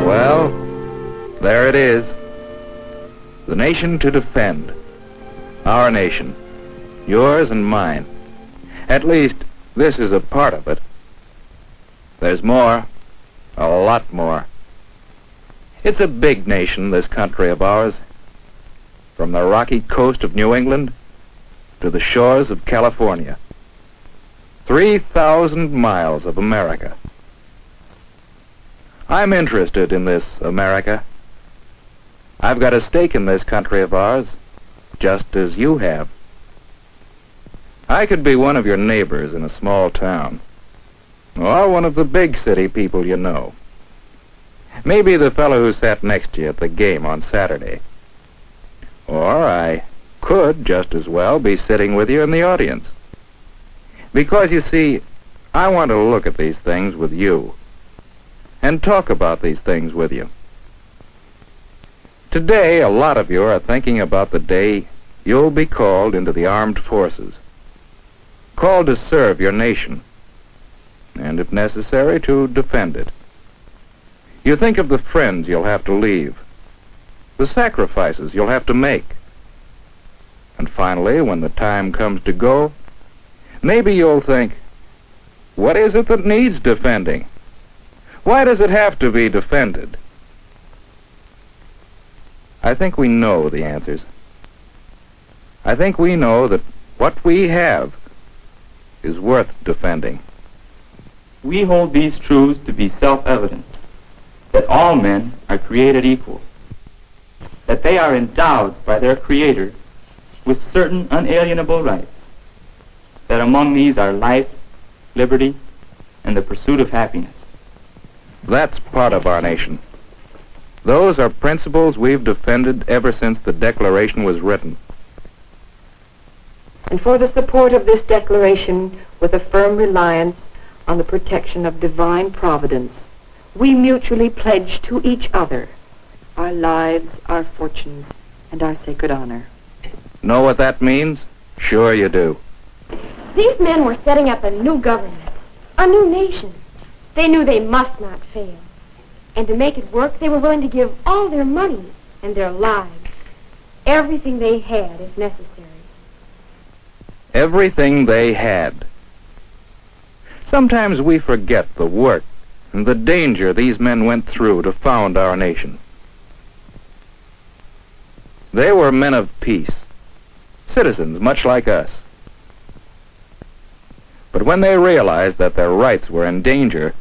Well, there it is. The nation to defend. Our nation. Yours and mine. At least, this is a part of it. There's more. A lot more. It's a big nation, this country of ours. From the rocky coast of New England to the shores of California. 3,000 miles of America. I'm interested in this America. I've got a stake in this country of ours, just as you have. I could be one of your neighbors in a small town, or one of the big city people you know. Maybe the fellow who sat next to you at the game on Saturday. Or I could just as well be sitting with you in the audience. Because, you see, I want to look at these things with you and talk about these things with you. Today, a lot of you are thinking about the day you'll be called into the armed forces, called to serve your nation, and if necessary, to defend it. You think of the friends you'll have to leave, the sacrifices you'll have to make, and finally, when the time comes to go, maybe you'll think, what is it that needs defending? Why does it have to be defended? I think we know the answers. I think we know that what we have is worth defending. We hold these truths to be self-evident, that all men are created equal, that they are endowed by their Creator with certain unalienable rights, that among these are life, liberty, and the pursuit of happiness. That's part of our nation. Those are principles we've defended ever since the Declaration was written. And for the support of this declaration, with a firm reliance on the protection of divine providence, we mutually pledge to each other our lives, our fortunes, and our sacred honor. Know what that means? Sure you do. These men were setting up a new government, a new nation. They knew they must not fail. And to make it work, they were willing to give all their money and their lives, everything they had if necessary. Everything they had. Sometimes we forget the work and the danger these men went through to found our nation. They were men of peace, citizens much like us. But when they realized that their rights were in danger,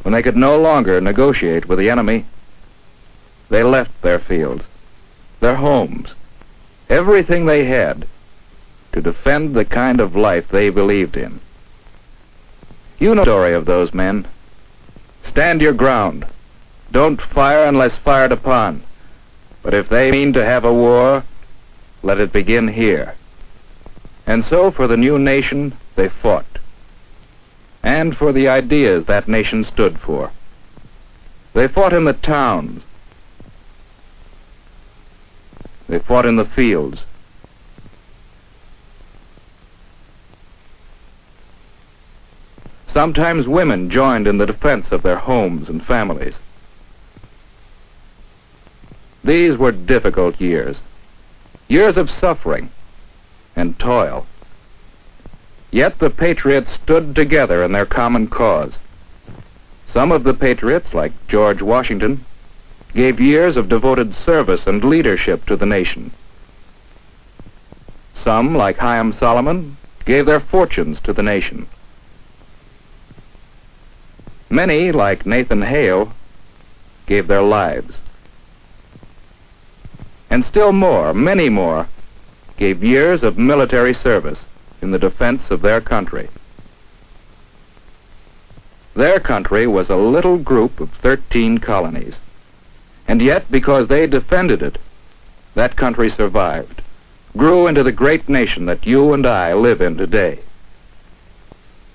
when they could no longer negotiate with the enemy, they left their fields, their homes, everything they had, to defend the kind of life they believed in. You know the story of those men. Stand your ground. Don't fire unless fired upon. But if they mean to have a war, let it begin here. And so for the new nation, they fought. And for the ideas that nation stood for. They fought in the towns. They fought in the fields. Sometimes women joined in the defense of their homes and families. These were difficult years. Years of suffering and toil. Yet the patriots stood together in their common cause. Some of the patriots, like George Washington, gave years of devoted service and leadership to the nation. Some, like Chaim Solomon, gave their fortunes to the nation. Many, like Nathan Hale, gave their lives. And still more, many more, gave years of military service in the defense of their country. Their country was a little group of 13 colonies, and yet because they defended it, that country survived, grew into the great nation that you and I live in today.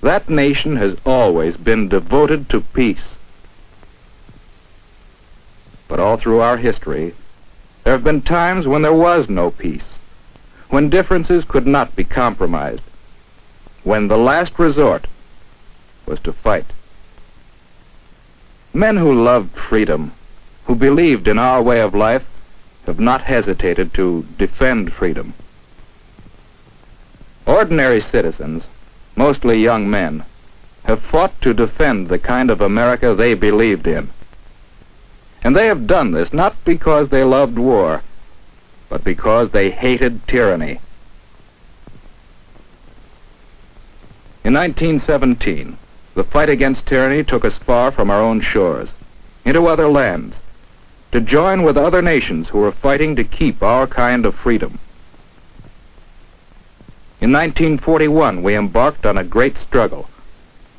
That nation has always been devoted to peace. But all through our history, there have been times when there was no peace, when differences could not be compromised, when the last resort was to fight. Men who loved freedom, who believed in our way of life, have not hesitated to defend freedom. Ordinary citizens, mostly young men, have fought to defend the kind of America they believed in. And they have done this not because they loved war, but because they hated tyranny. In 1917, the fight against tyranny took us far from our own shores, into other lands, to join with other nations who were fighting to keep our kind of freedom. In 1941, we embarked on a great struggle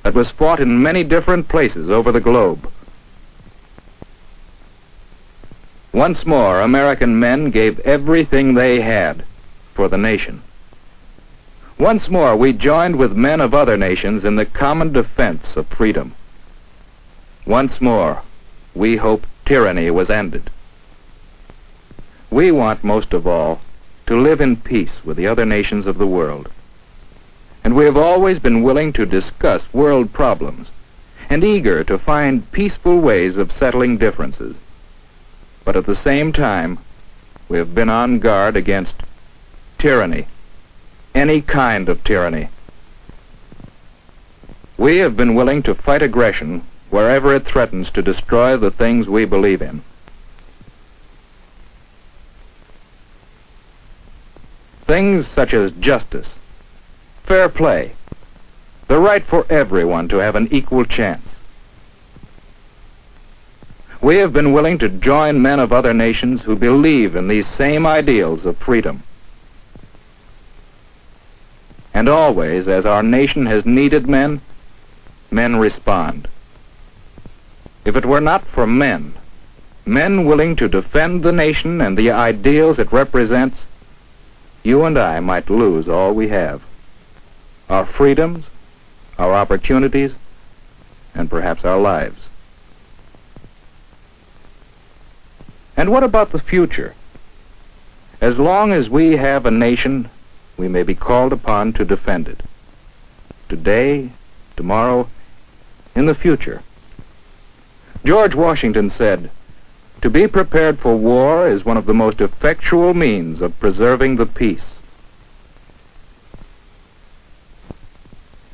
that was fought in many different places over the globe. Once more, American men gave everything they had for the nation. Once more, we joined with men of other nations in the common defense of freedom. Once more, we hoped tyranny was ended. We want most of all to live in peace with the other nations of the world. And we have always been willing to discuss world problems and eager to find peaceful ways of settling differences. But at the same time, we have been on guard against tyranny, any kind of tyranny. We have been willing to fight aggression wherever it threatens to destroy the things we believe in. Things such as justice, fair play, the right for everyone to have an equal chance. We have been willing to join men of other nations who believe in these same ideals of freedom. And always, as our nation has needed men, men respond. If it were not for men, men willing to defend the nation and the ideals it represents, you and I might lose all we have. Our freedoms, our opportunities, and perhaps our lives. And what about the future? As long as we have a nation, we may be called upon to defend it. Today, tomorrow, in the future. George Washington said, "To be prepared for war is one of the most effectual means of preserving the peace."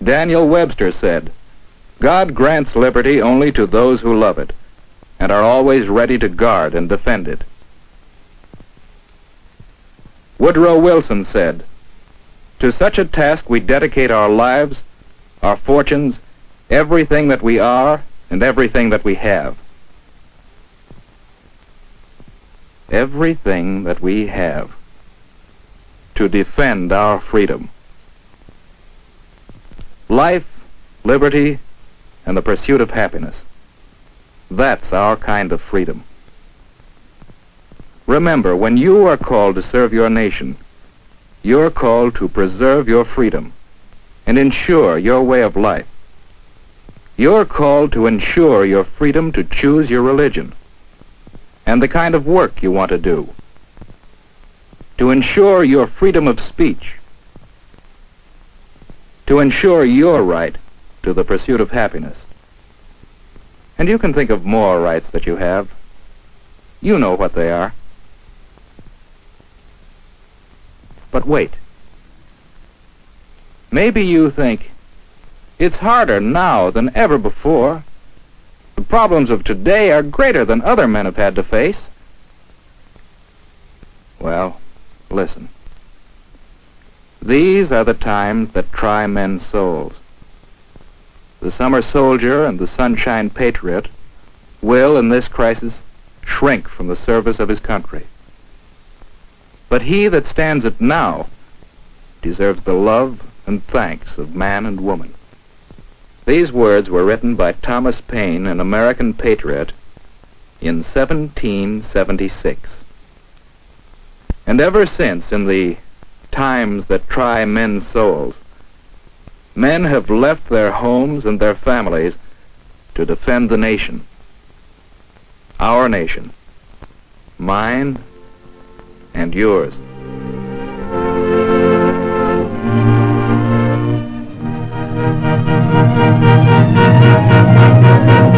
Daniel Webster said, "God grants liberty only to those who love it, and are always ready to guard and defend it." Woodrow Wilson said, "To such a task we dedicate our lives, our fortunes, everything that we are, and everything that we have." Everything that we have to defend our freedom. Life, liberty, and the pursuit of happiness. That's our kind of freedom. Remember, when you are called to serve your nation, you're called to preserve your freedom and ensure your way of life. You're called to ensure your freedom to choose your religion and the kind of work you want to do, to ensure your freedom of speech, to ensure your right to the pursuit of happiness. And you can think of more rights that you have. You know what they are. But wait. Maybe you think, it's harder now than ever before. The problems of today are greater than other men have had to face. Well, listen. These are the times that try men's souls. The summer soldier and the sunshine patriot will, in this crisis, shrink from the service of his country. But he that stands it now deserves the love and thanks of man and woman. These words were written by Thomas Paine, an American patriot, in 1776. And ever since, in the times that try men's souls, men have left their homes and their families to defend the nation. Our nation. Mine and yours.